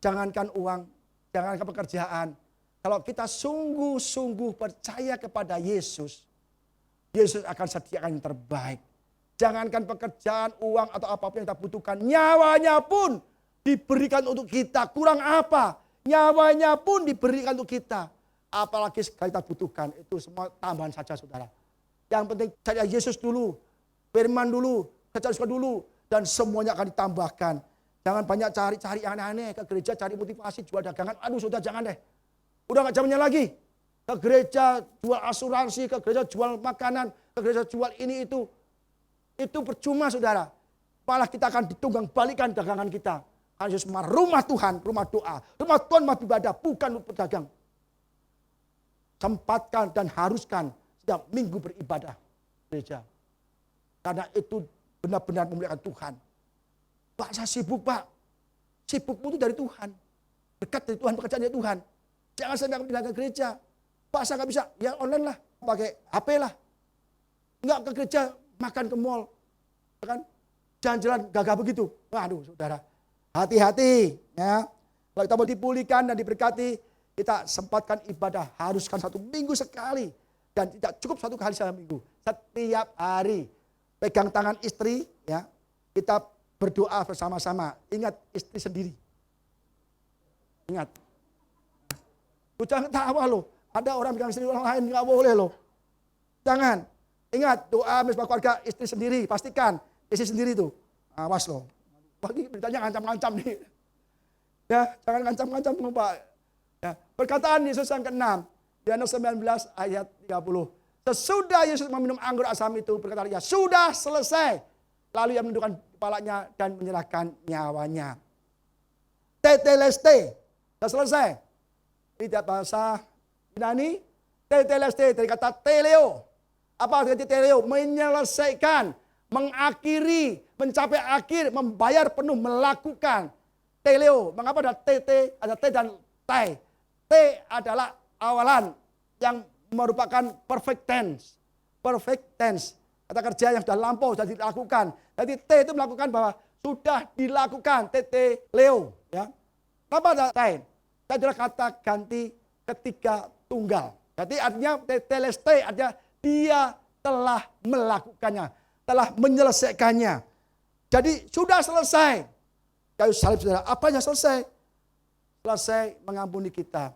Jangankan uang, jangankan pekerjaan. Kalau kita sungguh-sungguh percaya kepada Yesus, Yesus akan sediakan yang terbaik. Jangankan pekerjaan, uang, atau apapun yang kita butuhkan. Nyawanya pun diberikan untuk kita. Kurang apa? Nyawanya pun diberikan untuk kita. Apalagi sekali kita butuhkan. Itu semua tambahan saja, saudara. Yang penting cari Yesus dulu. Firman dulu. Cari dulu. Dan semuanya akan ditambahkan. Jangan banyak cari-cari yang aneh-aneh. Ke gereja cari motivasi, jual dagangan. Aduh, saudara, jangan deh. Udah gak zamannya lagi. Ke gereja jual asuransi, ke gereja jual makanan, ke gereja jual ini itu. Itu percuma, saudara. Malah kita akan ditunggang balikan dagangan kita. Karena Yesus rumah Tuhan, rumah doa. Rumah Tuhan, rumah ibadah, bukan untuk pedagang. Sempatkan dan haruskan setiap minggu beribadah gereja. Karena itu benar-benar memuliakan Tuhan. Pak, saya sibuk, Pak. Sibukmu itu dari Tuhan. Dekat dari Tuhan, pekerjaan dari Tuhan. Jangan sampai pindah ke gereja. Pak, saya nggak bisa. Ya online lah. Pakai HP lah. Nggak ke gereja, makan ke mall. Kan? Jalan-jalan gagah begitu. Waduh, saudara. Hati-hati. Ya. Kalau kita mau dipulihkan dan diberkati, kita sempatkan ibadah. Haruskan 1 minggu sekali. Dan tidak cukup 1 kali dalam minggu. Setiap hari. Pegang tangan istri. Ya. Kita berdoa bersama-sama. Ingat istri sendiri. Ingat. Jangan tawa loh. Ada orang pegang istri orang lain. Nggak boleh loh. Jangan. Ingat doa bersama keluarga istri sendiri. Pastikan istri sendiri tuh. Awas loh. Bagi beritanya ngancam-ngancam nih. Ya, jangan ngancam-ngancam Pak. Ya, perkataan Yesus yang ke-6. Yohanes 19 ayat 30. Sesudah Yesus meminum anggur asam itu, berkata dia, sudah selesai. Lalu ia menundukkan kepalanya dan menyerahkan nyawanya. Teteleste. Sudah selesai. Tidak bahasa Yunani. Teteleste dari kata teleo. Apa arti teleo? Menyelesaikan, mengakhiri, mencapai akhir, membayar penuh, melakukan. Teleo. Mengapa ada TT, ada T dan T? T adalah awalan yang merupakan perfect tense. Perfect tense. Kata kerja yang sudah lampau, sudah dilakukan. Jadi T itu melakukan bahwa sudah dilakukan. TT Leo. Ya. Apa ada T? T adalah kata ganti ketiga tunggal. Jadi artinya teteleste artinya dia telah melakukannya. Telah menyelesaikannya. Jadi sudah selesai. Kayu salib saudara, apanya selesai? Selesai mengampuni kita.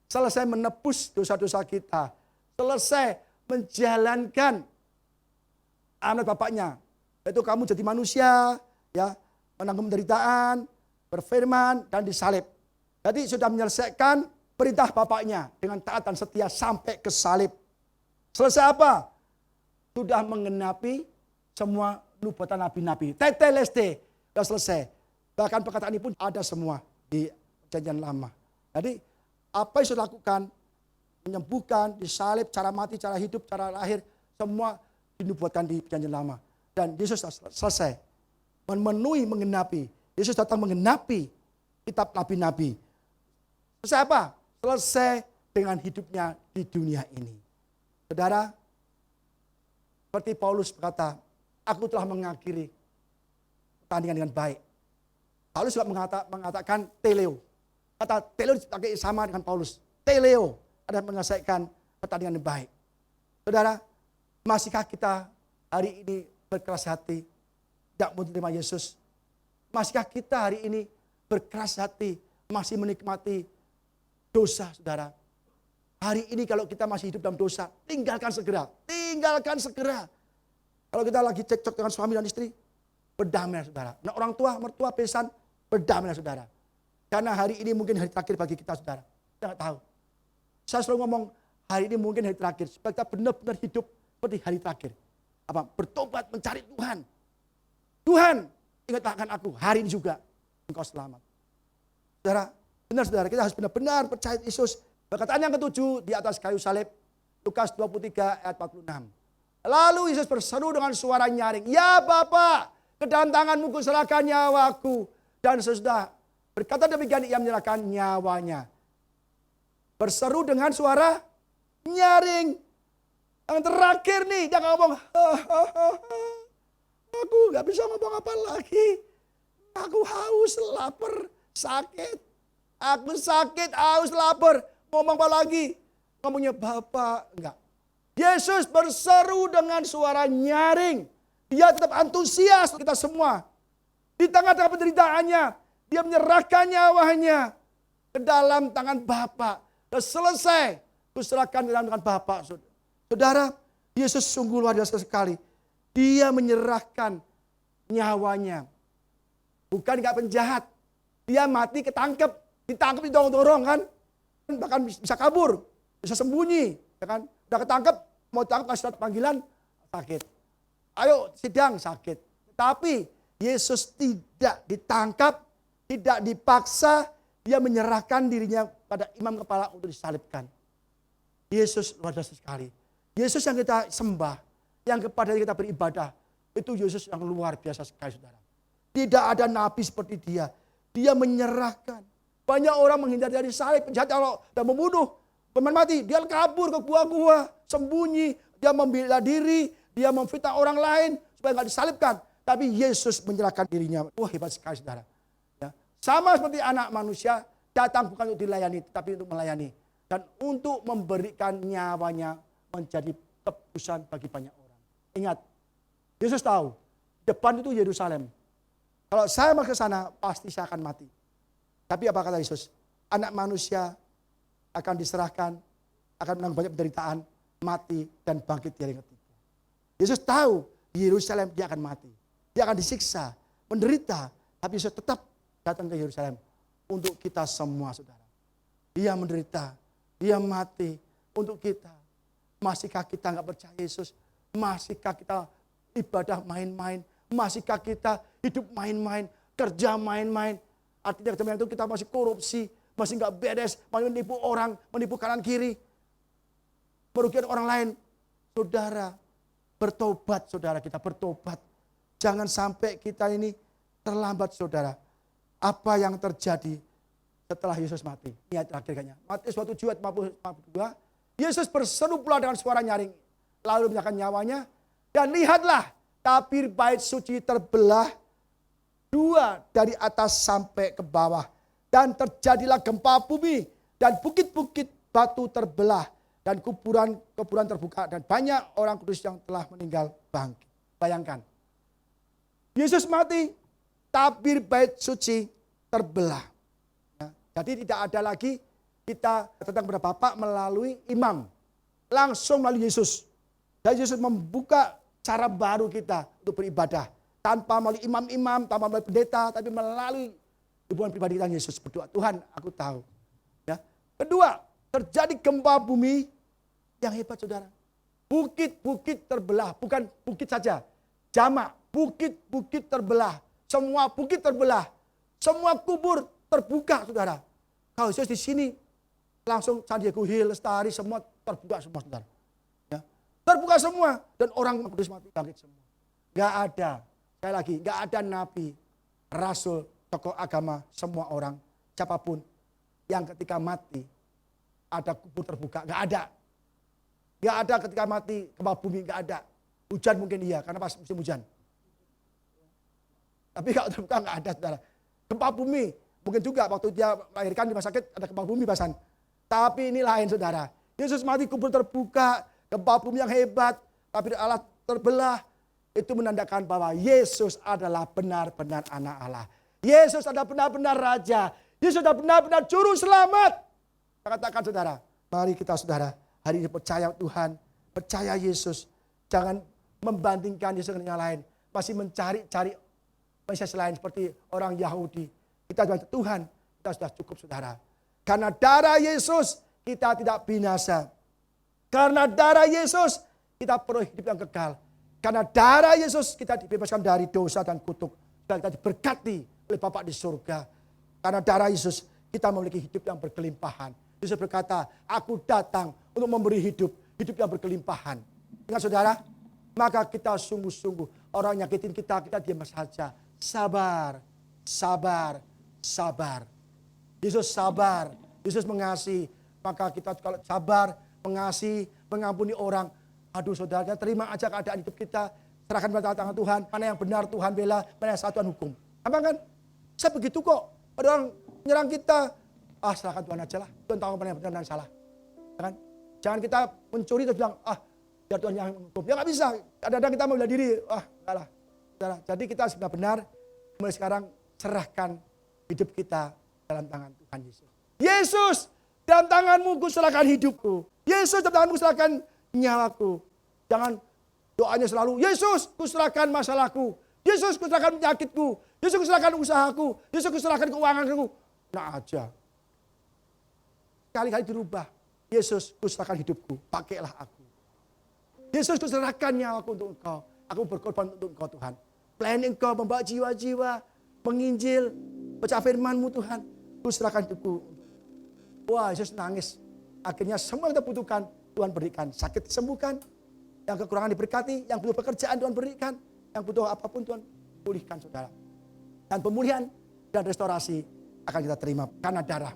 Selesai menebus dosa-dosa kita. Selesai menjalankan amanat Bapaknya. Yaitu kamu jadi manusia, ya, menanggung penderitaan, berfirman, dan disalib. Jadi sudah menyelesaikan perintah Bapaknya dengan taat dan setia sampai ke salib. Selesai apa? Sudah mengenapi semua nubuatan nabi-nabi. Teteleste, sudah selesai. Bahkan perkataan ini pun ada semua di Perjanjian Lama. Jadi apa yang sudah lakukan, menyembuhkan, disalib, cara mati, cara hidup, cara lahir, semua dinubuatkan di Perjanjian Lama. Dan Yesus selesai memenuhi, mengenapi. Yesus datang mengenapi kitab nabi-nabi. Selesai apa? Selesai dengan hidupnya di dunia ini. Saudara, seperti Paulus berkata, aku telah mengakhiri pertandingan dengan baik. Paulus juga mengatakan teleo. Kata teleo dipakai sama dengan Paulus. Teleo adalah menyelesaikan pertandingan yang baik. Saudara, masihkah kita hari ini berkeras hati, tidak mau menerima Yesus? Masihkah kita hari ini berkeras hati masih menikmati dosa, saudara. Hari ini kalau kita masih hidup dalam dosa, tinggalkan segera. Tinggalkan segera. Kalau kita lagi cekcok dengan suami dan istri, berdamai, saudara. Nah, orang tua, mertua, besan, berdamai, saudara. Karena hari ini mungkin hari terakhir bagi kita, saudara. Kita nggak tahu. Saya selalu ngomong, hari ini mungkin hari terakhir. Supaya kita benar-benar hidup seperti hari terakhir. Bertobat, mencari Tuhan. Tuhan, ingatlah akan aku, hari ini juga engkau selamat. Saudara, benar saudara, kita harus benar-benar percaya Yesus. Perkataan yang ketujuh di atas kayu salib, Lukas 23 ayat 46. Lalu Yesus berseru dengan suara nyaring, "Ya Bapa, ke dalam tanganmu kuserahkan nyawaku." Dan sesudah berkata demikian, ia menyerahkan nyawanya. Berseru dengan suara nyaring. Yang terakhir nih, jangan ngomong, aku gak bisa ngomong apa lagi. Aku haus, lapar, sakit. Aku sakit, haus, lapar. Ngomong apa lagi? Ngomongnya Bapak, enggak. Yesus berseru dengan suara nyaring. Dia tetap antusias kita semua. Di tengah-tengah penderitaannya, dia menyerahkan nyawanya ke dalam tangan Bapa. Dan selesai, kuserahkan ke dalam tangan Bapa. Saudara, Yesus sungguh luar biasa sekali. Dia menyerahkan nyawanya. Bukan kayak penjahat. Dia mati ketangkep. Ditangkep, didorong-dorong kan. Bahkan bisa kabur. Bisa sembunyi. Ya kan? Udah ketangkep, mau tangkap kasih surat panggilan, sakit. Ayo sidang, sakit. Tapi Yesus tidak ditangkap, tidak dipaksa. Dia menyerahkan dirinya pada imam kepala untuk disalibkan. Yesus luar biasa sekali. Yesus yang kita sembah, yang kepada kita beribadah, itu Yesus yang luar biasa sekali, saudara. Tidak ada nabi seperti dia. Dia menyerahkan. Banyak orang menghindar dari salib, penjahat kalau sudah membunuh, pemain mati, dia kabur ke gua-gua, sembunyi, dia membela diri, dia memfitnah orang lain supaya nggak disalibkan. Tapi Yesus menyerahkan dirinya. Wah, hebat sekali, saudara. Ya. Sama seperti anak manusia, datang bukan untuk dilayani, tapi untuk melayani. Dan untuk memberikan nyawanya menjadi tebusan bagi banyak orang. Ingat, Yesus tahu, depan itu Yerusalem. Kalau saya mau ke sana, pasti saya akan mati. Tapi apa kata Yesus? Anak manusia akan diserahkan, akan menanggung banyak penderitaan, mati, dan bangkit di hari ketiga. Yesus tahu di Yerusalem dia akan mati. Dia akan disiksa, menderita. Tapi Yesus tetap datang ke Yerusalem untuk kita semua, saudara. Dia menderita, dia mati untuk kita. Masihkah kita nggak percaya Yesus? Masihkah kita ibadah main-main? Masihkah kita hidup main-main, kerja main-main? Artinya kemudian itu kita masih korupsi, masih nggak beres, masih menipu orang, menipu kanan kiri, merugikan orang lain. Saudara, bertobat, saudara, kita bertobat. Jangan sampai kita ini terlambat, saudara. Apa yang terjadi setelah Yesus mati? Ini ayat terakhir kayaknya. Matius 27 ayat 52. Yesus berseru pula dengan suara nyaring, lalu menyerahkan nyawanya. Dan lihatlah, tabir bait suci terbelah dua dari atas sampai ke bawah. Dan terjadilah gempa bumi, dan bukit-bukit batu terbelah, dan kuburan terbuka, dan banyak orang kudus yang telah meninggal bangkit. Bayangkan, Yesus mati, tabir bait suci terbelah. Ya, jadi tidak ada lagi kita datang kepada Bapa melalui imam, langsung melalui Yesus. Dan Yesus membuka cara baru kita untuk beribadah. Tanpa melalui imam-imam, tanpa melalui pendeta, tapi melalui hubungan pribadi kita Yesus. Berdoa, Tuhan aku tahu. Ya. Kedua, terjadi gempa bumi yang hebat, saudara. Bukit-bukit terbelah, bukan bukit saja. Jamak, bukit-bukit terbelah. Semua bukit terbelah. Semua kubur terbuka, saudara. Kalau Yesus di sini, langsung San Diego Hill, Lestari, semua terbuka semua, saudara. Ya. Terbuka semua. Dan orang kudus mati, bangkit semua. Gak ada, sekali lagi, gak ada nabi, rasul, tokoh agama, semua orang, siapapun yang ketika mati ada kubur terbuka, gak ada. Gak ada ketika mati gempa bumi, gak ada. Hujan mungkin iya, karena pas musim hujan. Tapi kalau terbuka gak ada, saudara. Gempa bumi, mungkin juga waktu dia melahirkan di rumah sakit ada gempa bumi pasan. Tapi ini lain, saudara. Yesus mati kubur terbuka, gempa bumi yang hebat, tapi Allah terbelah. Itu menandakan bahwa Yesus adalah benar-benar anak Allah. Yesus adalah benar-benar Raja. Yesus adalah benar-benar juru selamat. Saya katakan saudara, mari kita saudara hari ini percaya Tuhan, percaya Yesus. Jangan membandingkan Yesus dengan yang lain. Masih mencari-cari Mesias lain seperti orang Yahudi. Kita bilang Tuhan, kita sudah cukup saudara. Karena darah Yesus kita tidak binasa. Karena darah Yesus kita peroleh hidup yang kekal. Karena darah Yesus kita dibebaskan dari dosa dan kutuk. Dan kita diberkati oleh Bapa di surga. Karena darah Yesus kita memiliki hidup yang berkelimpahan. Yesus berkata, aku datang untuk memberi hidup yang berkelimpahan. Ingat saudara, maka kita sungguh-sungguh orang nyakitin kita diam saja. Sabar, sabar, sabar. Yesus sabar, Yesus mengasihi. Maka kita kalau sabar, mengasihi, mengampuni orang. Aduh saudara, kita terima aja keadaan hidup kita. Serahkan pada tangan Tuhan. Mana yang benar Tuhan bela, mana yang salah Tuhan hukum. Apa kan? Saya begitu kok. Ada orang menyerang kita. Serahkan Tuhan aja lah. Tuhan tahu mana yang benar dan yang salah. Kan? Jangan kita mencuri terus bilang, biar Tuhan yang menghukum. Ya nggak bisa. Kadang-kadang kita membela diri. Enggak lah. Saudara, jadi kita benar-benar mulai sekarang serahkan hidup kita dalam tangan Tuhan Yesus. Yesus, dalam tanganmu ku serahkan hidupku. Yesus, dalam tanganmu ku serahkan nyawaku. Jangan doanya selalu, Yesus, ku serahkan masalahku. Yesus, ku serahkan penyakitku. Yesus, ku serahkan usahaku. Yesus, ku serahkan keuanganku. Nah aja. Kali-kali dirubah. Yesus, ku serahkan hidupku. Pakailah aku. Yesus, ku serahkan nyawaku untuk engkau. Aku berkorban untuk engkau Tuhan. Pelayan engkau membawa jiwa-jiwa. Menginjil. Baca firman-Mu Tuhan. Ku serahkan hidupku. Wah, Yesus nangis. Akhirnya semua yang kita butuhkan Tuhan berikan. Sakit disembuhkan. Yang kekurangan diberkati. Yang butuh pekerjaan Tuhan berikan. Yang butuh apapun Tuhan pulihkan saudara. Dan pemulihan dan restorasi akan kita terima karena darah